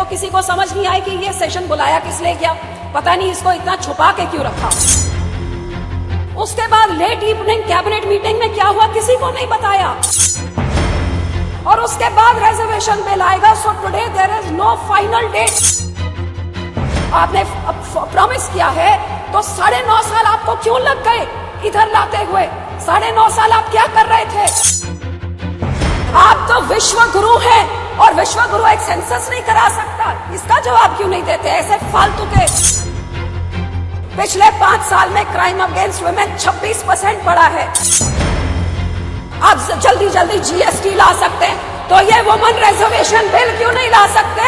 तो किसी को समझ नहीं आई कि ये सेशन बुलाया किस लिए गया, पता नहीं इसको इतना छुपा के क्यों रखा। उसके बाद लेट इवनिंग कैबिनेट मीटिंग में क्या हुआ किसी को नहीं बताया। और उसके बाद रिजर्वेशन बिल आएगा। So today there is no final date. आपने प्रॉमिस किया है तो 9.5 साल आपको क्यों लग गए इधर लाते हुए? 9.5 साल आप क्या कर रहे थे? आप तो विश्व गुरु हैं और विश्व गुरु एक सेंसस नहीं करा सकता, इसका जवाब क्यों नहीं देते? ऐसे फालतू के। पिछले 5 साल में क्राइम अगेंस्ट वुमेन 26% बढ़ा है। आप जल्दी जल्दी जीएसटी ला सकते हैं तो ये वुमेन रिजर्वेशन बिल क्यों नहीं ला सकते?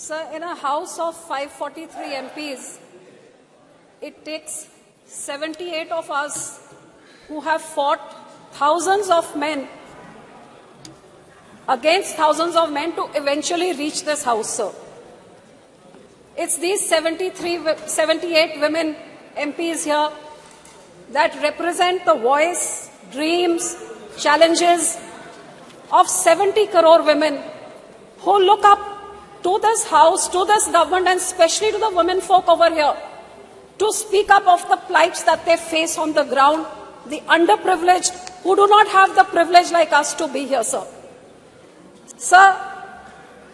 Sir, in a house of 543 MPs, it takes 78 of us who have fought thousands of men against thousands of men to eventually reach this house, sir. It's these 78 women MPs here that represent the voice, dreams, challenges of 70 crore women who look up to this house, to this government, and especially to the women folk over here to speak up of the plights that they face on the ground, the underprivileged who do not have the privilege like us to be here, sir. Sir,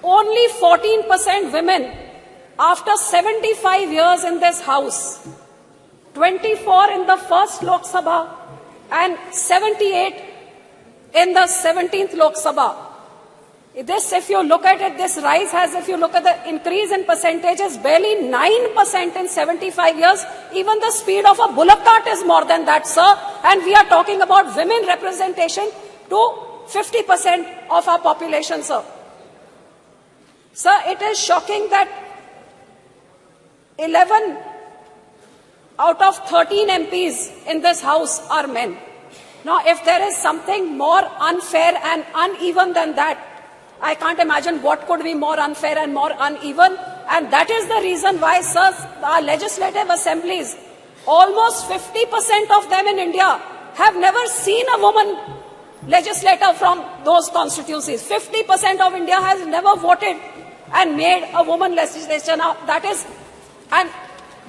only 14% women after 75 years in this house, 24 in the first Lok Sabha and 78 in the 17th Lok Sabha. This, if you look at it, this rise has, if you look at the increase in percentages, barely 9% in 75 years. Even the speed of a bullock cart is more than that, sir. And we are talking about women representation to 50% of our population, sir. Sir, it is shocking that 11 out of 13 MPs in this house are men. Now, if there is something more unfair and uneven than that, I can't imagine what could be more unfair and more uneven. And that is the reason why, sir, our legislative assemblies, almost 50% of them in India have never seen a woman legislator from those constituencies. 50% of India has never voted and made a woman legislature. Now, that is, and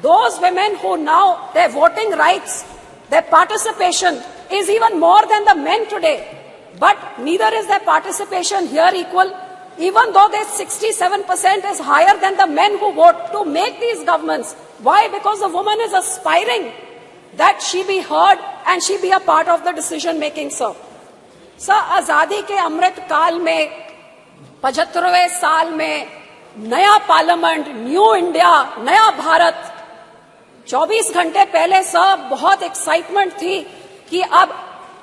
those women who now, their voting rights, their participation is even more than the men today. But neither is their participation here equal, even though their 67% is higher than the men who vote to make these governments. Why? Because the woman is aspiring that she be heard and she be a part of the decision making, sir. Sir, आजादी के अमृत काल में 75वें साल में नया parliament, new India, नया भारत, 24 घंटे पहले सर बहुत एक्साइटमेंट थी कि अब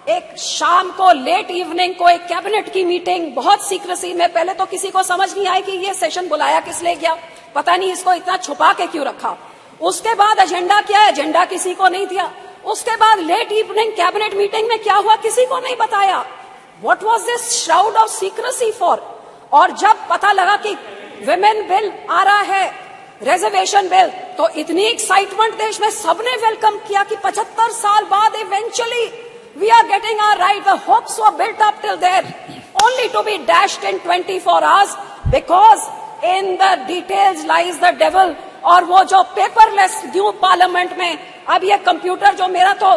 एक शाम को लेट इवनिंग को एक कैबिनेट की मीटिंग बहुत सीक्रेसी में, पहले तो किसी को समझ नहीं आई कि ये सेशन बुलाया किस लिए गया, पता नहीं इसको इतना छुपा के क्यों रखा। उसके बाद एजेंडा क्या है, एजेंडा किसी को नहीं दिया। उसके बाद लेट इवनिंग कैबिनेट मीटिंग में क्या हुआ किसी को नहीं बताया। What was this shroud of secrecy for? और जब पता लगा कि विमेन बिल आ रहा है, रिजर्वेशन बिल, तो इतनी एक्साइटमेंट देश में सबने वेलकम किया कि 75 साल बाद eventually we are getting our right. The hopes were built up till there, only to be dashed in 24 hours because in the details lies the devil. और वो जो पेपरलेस न्यू पार्लियामेंट में, अब ये कंप्यूटर जो मेरा तो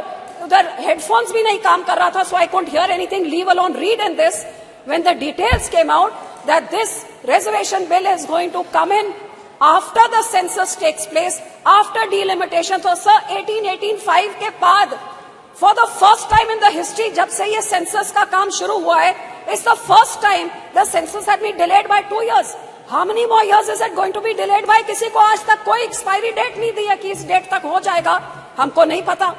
उधर हेडफोन्स भी नहीं काम कर रहा था, so I couldn't hear anything, leave alone read in this. When the details came out that this reservation bill is going to come in after the census takes place, after delimitation. So sir, 1885 के बाद for the first time in the history, जब से ये census का काम शुरू हुआ है, it's the first time the census had been delayed by 2 years. How many more years is it going to be delayed by? किसी को आज तक कोई एक्सपायरी डेट नहीं दी है कि इस डेट तक हो जाएगा, हमको नहीं पता।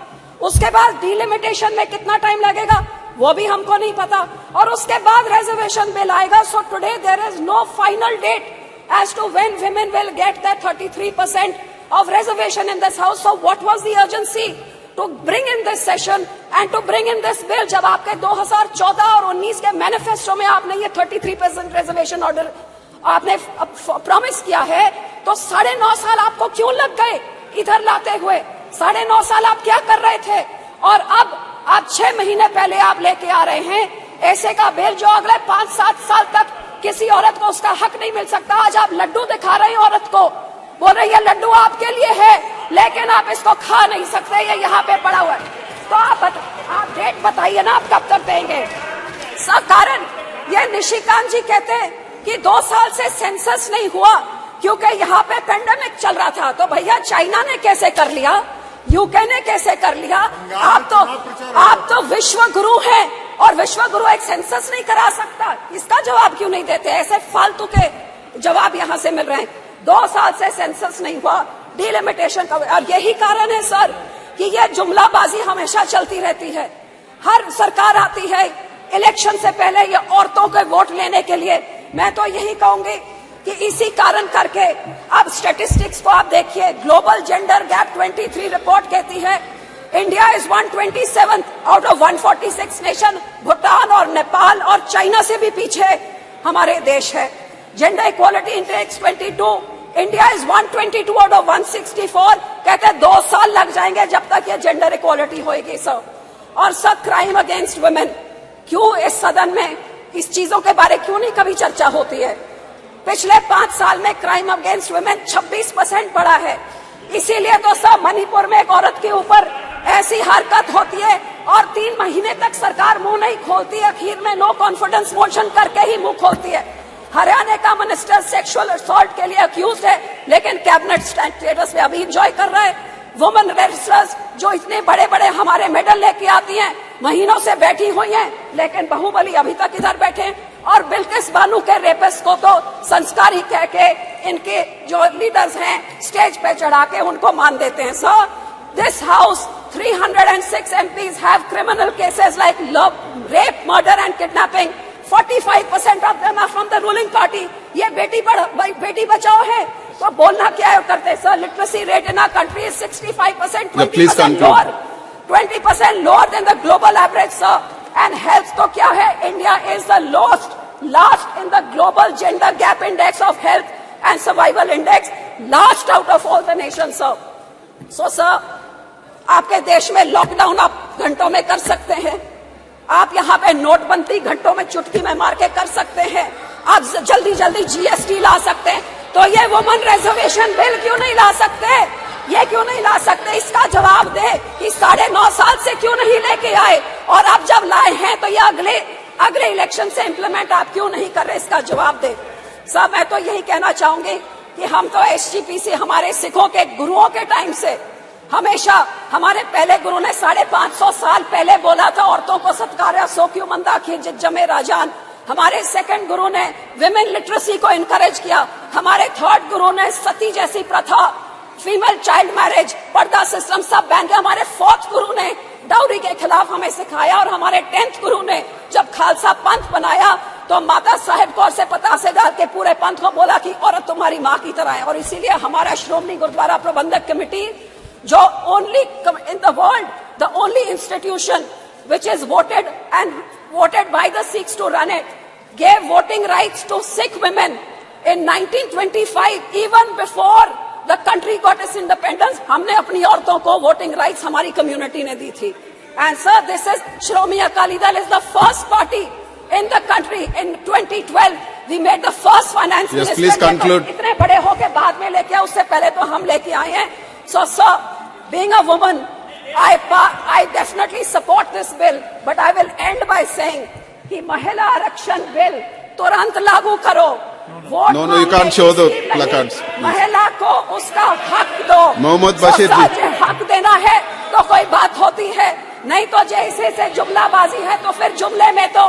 उसके बाद डिलिमिटेशन में कितना टाइम लगेगा वो भी हमको नहीं पता। और उसके बाद रिजर्वेशन बिल आएगा। So today there is no final date as to when women will get that 33% of reservation in this house. So what was the urgency to bring in this session and to bring in this bill जब आपके 2014 और 19 के manifesto में आपने ये 33% reservation order आपने promise किया है, तो 9.5 साल आपको क्यों लग गए इधर लाते हुए? 9.5 साल आप क्या कर रहे थे? और अब 6 महीने पहले आप लेके आ रहे हैं ऐसे का बिल जो अगले 5-7 साल तक किसी औरत को उसका हक नहीं मिल सकता। आज आप लड्डू दिखा रहे हैं औरत को, बोल रही है लड्डू आपके लिए है, लेकिन आप इसको खा नहीं सकते, ये यहाँ पे पड़ा हुआ है। तो आप डेट बताइए ना, आप कब तक देंगे? सब कारण ये निशिकांत जी कहते हैं कि 2 साल से सेंसस नहीं हुआ क्योंकि यहाँ पे पेंडेमिक चल रहा था। तो भैया चाइना ने कैसे कर लिया, यूके ने कैसे कर लिया? आप तो विश्व गुरु हैं और विश्व गुरु एक सेंसस नहीं करा सकता। इसका जवाब क्यों नहीं देते? ऐसे फालतू के जवाब यहाँ से मिल रहे हैं। 2 साल से सेंसस नहीं हुआ, डिलिमिटेशन का, और यही कारण है सर कि ये जुमलाबाजी हमेशा चलती रहती है। हर सरकार आती है इलेक्शन से पहले ये औरतों के वोट लेने के लिए। मैं तो यही कहूंगी कि इसी कारण करके अब स्टैटिस्टिक्स को आप देखिए, ग्लोबल जेंडर गैप 23 रिपोर्ट कहती है India is 127 out of 146 nation. Bhutan और नेपाल और चाइना से भी पीछे हमारे देश है। Gender equality index 22, India is 122 out of 164। कहते हैं 2 साल लग जाएंगे जब तक ये जेंडर इक्वालिटी होगी सर। और सर क्राइम अगेंस्ट वुमेन, क्यों इस सदन में इस चीजों के बारे क्यों नहीं कभी चर्चा होती है? पिछले 5 साल में क्राइम अगेंस्ट वुमेन 26% बढ़ा है। इसीलिए तो सब मणिपुर में एक औरत के ऊपर ऐसी हरकत होती है और 3 महीने तक सरकार मुंह नहीं खोलती है, आखिर में नो कॉन्फिडेंस मोशन करके ही मुंह खोलती है। हरियाणा का मिनिस्टर सेक्सुअल असॉल्ट के लिए अक्यूज है, लेकिन कैबिनेट स्टेटस में अभी एंजॉय कर रहा है। वुमेन रेसलर्स जो इतने बड़े बड़े हमारे मेडल लेके आती हैं, महीनों से बैठी हुई हैं, लेकिन बाहुबली अभी तक इधर बैठे हैं। और बिल्किस बानो के रेपिस्ट को तो संस्कारी कह के इनके जो लीडर्स हैं स्टेज पे चढ़ा के उनको मान देते हैं। Sir, this house 306 MPs have criminal cases like love, rape, murder and kidnapping. 45% of them are from the ruling party. ये बेटी बचाओ है, तो बोलना क्या करते sir? Literacy rate in our country is 65%, 20% lower, 20% lower than the global average, sir. And health तो क्या है? India is the last in the global gender gap index of health and survival index, last out of all the nations, sir. So sir, आपके देश में lockdown आप घंटों में कर सकते हैं, आप यहाँ पे नोटबंदी घंटों में चुटकी में मार के कर सकते हैं, आप जल्दी जल्दी GST ला सकते हैं, तो ये वुमेन रिजर्वेशन बिल क्यों नहीं ला सकते? ये क्यों नहीं ला सकते? इसका जवाब दे कि 9.5 साल से क्यों नहीं लेके आए, और अब जब लाए हैं तो ये अगले इलेक्शन से इम्प्लीमेंट आप क्यों नहीं कर रहे? इसका जवाब दे। सर, मैं तो यही कहना चाहूंगी कि हम तो SGPC हमारे सिखों के गुरुओं के टाइम से हमेशा, हमारे पहले गुरु ने 550 साल पहले बोला था औरतों को सत्कार्य सो क्यों मंदा खींच जमे राजान। हमारे सेकंड गुरु ने विमेन लिटरेसी को इनकरेज किया। हमारे थर्ड गुरु ने सती जैसी प्रथा, फीमेल चाइल्ड मैरिज, पर्दा सिस्टम सब बैन किया। हमारे फोर्थ गुरु ने डाउरी के खिलाफ हमें सिखाया, और हमारे 10th गुरु ने जब खालसा पंथ बनाया तो माता साहेब कौर से पतासे डाल के पूरे पंथ को बोला कि औरत तुम्हारी माँ की तरह है। और इसीलिए हमारा श्रोमणी गुरुद्वारा प्रबंधक कमेटी, जो only in the world, the only institution which is voted by the Sikhs to run it, gave voting rights to Sikh women in 1925, even before the country got its independence. हमने अपनी औरतों को voting rights हमारी community ने दी थी. And sir, this is Shromani Akali Dal is the first party in the country. In 2012, we made the first finance minister. Yes, please conclude. इतने बड़े होके बाद में लेके आए, उससे पहले तो हम लेके आए हैं. So sir, being a woman, I definitely support this bill, but I will end by saying कि महिला आरक्षण बिल तुरंत लागू करो. No, you can't show the placards. महिला को उसका हक दो. मोहम्मद बशीर जी, हक देना है तो कोई बात होती है, नहीं तो जैसे से जुमलाबाजी है तो फिर जुमले में तो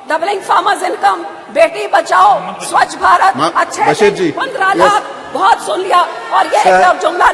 doubling farmers income, Beti Bachao, स्वच्छ भारत, अच्छे 15 लाख बहुत सुन लिया, और ये जुमला